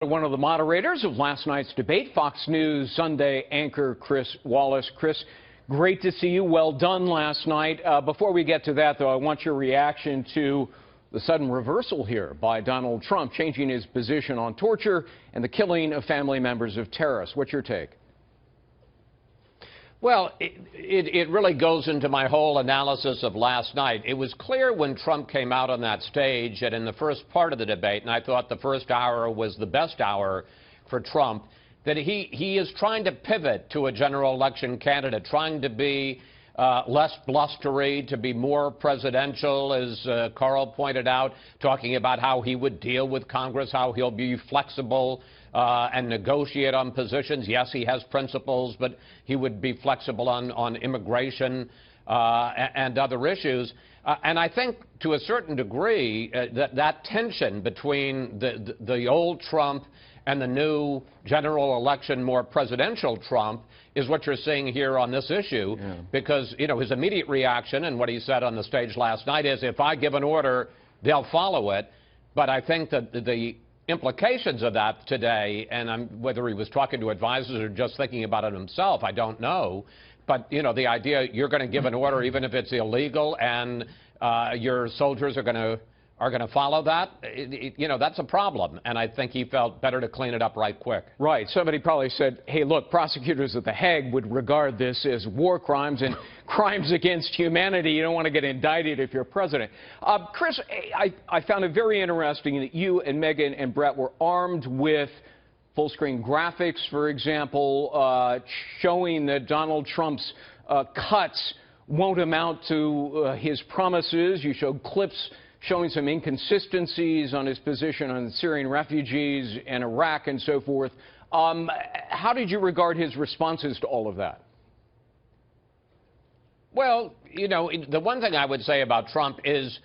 One of the moderators of last night's debate, Fox News Sunday anchor Chris Wallace. Chris, great to see you. Well done last night. Before we get to that, though, I want your reaction to the sudden reversal here by Donald Trump, changing his position on torture and the killing of family members of terrorists. What's your take? Well, it really goes into my whole analysis of last night. It was clear when Trump came out on that stage and in the first part of the debate, and I thought the first hour was the best hour for Trump, that he is trying to pivot to a general election candidate, trying to be less blustery, to be more presidential, as Carl pointed out, talking about how he would deal with Congress, how he'll be flexible and negotiate on positions. Yes, he has principles, but he would be flexible on immigration and other issues. And I think, to a certain degree, that tension between the old Trump and the new general election, more presidential Trump, is what you're seeing here on this issue. Yeah. Because, you know, his immediate reaction and what he said on the stage last night is, if I give an order, they'll follow it. But I think that the implications of that today, and whether he was talking to advisors or just thinking about it himself, I don't know. But, you know, the idea you're going to give an order even if it's illegal and your soldiers are going to follow that, you know, that's a problem. And I think he felt better to clean it up right quick. Right. Somebody probably said, hey, look, prosecutors at The Hague would regard this as war crimes and crimes against humanity. You don't want to get indicted if you're president. Chris, I found it very interesting that you and Megyn and Brett were armed with full-screen graphics, for example, showing that Donald Trump's cuts won't amount to his promises. You showed clips showing some inconsistencies on his position on Syrian refugees and Iraq and so forth. How did you regard his responses to all of that? Well, you know, the one thing I would say about Trump is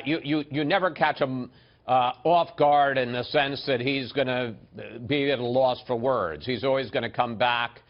you never catch him off guard in the sense that he's going to be at a loss for words. He's always going to come back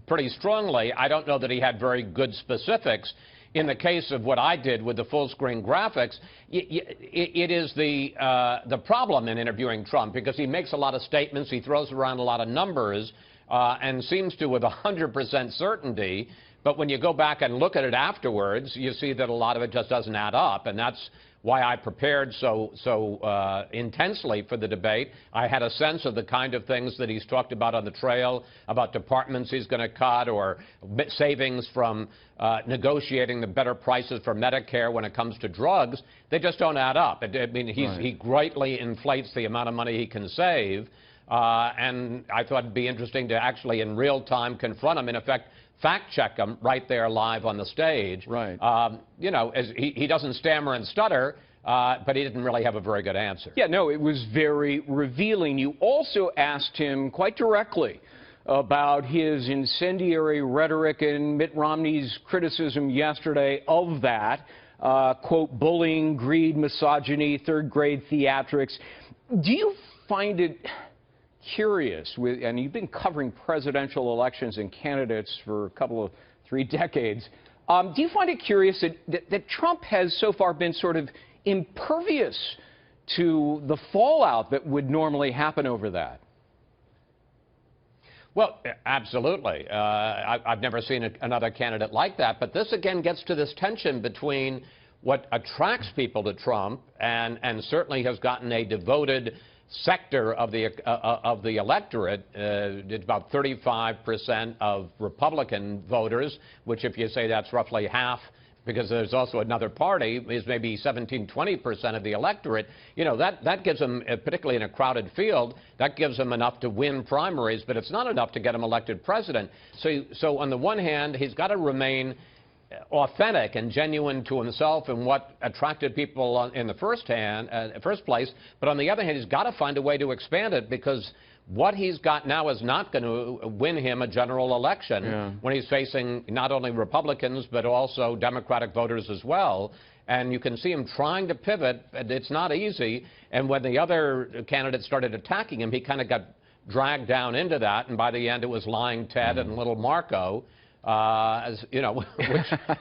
pretty strongly. I don't know that he had very good specifics. In the case of what I did with the full-screen graphics, it is the problem in interviewing Trump, because he makes a lot of statements, he throws around a lot of numbers, and seems to with 100% certainty. But when you go back and look at it afterwards, you see that a lot of it just doesn't add up, and that's why I prepared so intensely for the debate. I had a sense of the kind of things that he's talked about on the trail, about departments he's going to cut or savings from negotiating the better prices for Medicare when it comes to drugs. They just don't add up. I mean, he greatly inflates the amount of money he can save, and I thought it'd be interesting to actually in real time confront him, in effect, fact-check him right there live on the stage. Right. You know, he doesn't stammer and stutter, but he didn't really have a very good answer. Yeah, no, it was very revealing. You also asked him quite directly about his incendiary rhetoric and Mitt Romney's criticism yesterday of that, quote, bullying, greed, misogyny, third-grade theatrics. Do you find it curious, and you've been covering presidential elections and candidates for three decades, do you find it curious that Trump has so far been sort of impervious to the fallout that would normally happen over that? Well, absolutely. I've never seen another candidate like that. But this, again, gets to this tension between what attracts people to Trump and certainly has gotten a devoted sector of the electorate. It's about 35% of Republican voters, which, if you say that's roughly half, because there's also another party, is maybe 17–20% of the electorate. You know, that gives them, particularly in a crowded field, that gives them enough to win primaries, but it's not enough to get him elected president. So on the one hand, he's got to remain authentic and genuine to himself and what attracted people in the first place. But on the other hand, he's got to find a way to expand it, because what he's got now is not going to win him a general election when he's facing not only Republicans but also Democratic voters as well. And you can see him trying to pivot, and it's not easy. And when the other candidates started attacking him, he kind of got dragged down into that. And by the end, it was Lying Ted and Little Marco. As you know,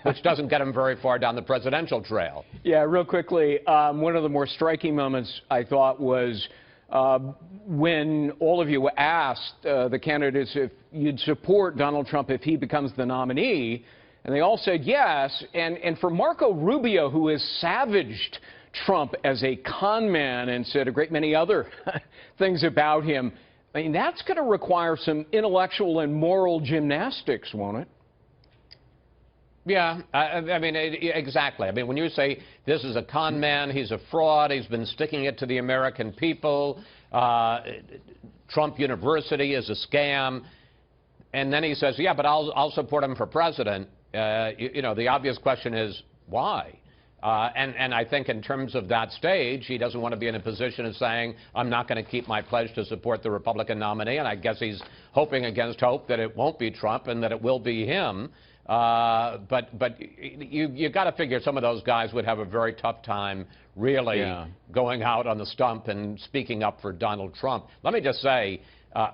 which doesn't get him very far down the presidential trail. Yeah, real quickly, one of the more striking moments, I thought, was when all of you asked the candidates if you'd support Donald Trump if he becomes the nominee, and they all said yes. And for Marco Rubio, who has savaged Trump as a con man and said a great many other things about him, I mean, that's going to require some intellectual and moral gymnastics, won't it? Yeah, I mean, exactly. I mean, when you say this is a con man, he's a fraud, he's been sticking it to the American people, Trump University is a scam, and then he says, yeah, but I'll support him for president. You know, the obvious question is, why? And I think in terms of that stage, he doesn't want to be in a position of saying, I'm not going to keep my pledge to support the Republican nominee, and I guess he's hoping against hope that it won't be Trump and that it will be him. But you got to figure some of those guys would have a very tough time really going out on the stump and speaking up for Donald Trump. Let me just say,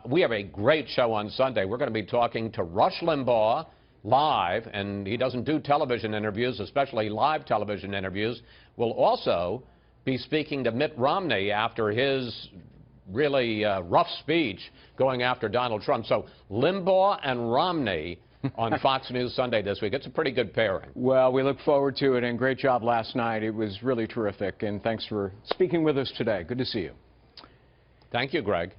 we have a great show on Sunday. We're going to be talking to Rush Limbaugh live, and he doesn't do television interviews, especially live television interviews. We'll also be speaking to Mitt Romney after his really rough speech going after Donald Trump. So Limbaugh and Romney on Fox News Sunday this week. It's a pretty good pairing. Well, we look forward to it, and great job last night. It was really terrific, and thanks for speaking with us today. Good to see you. Thank you, Greg.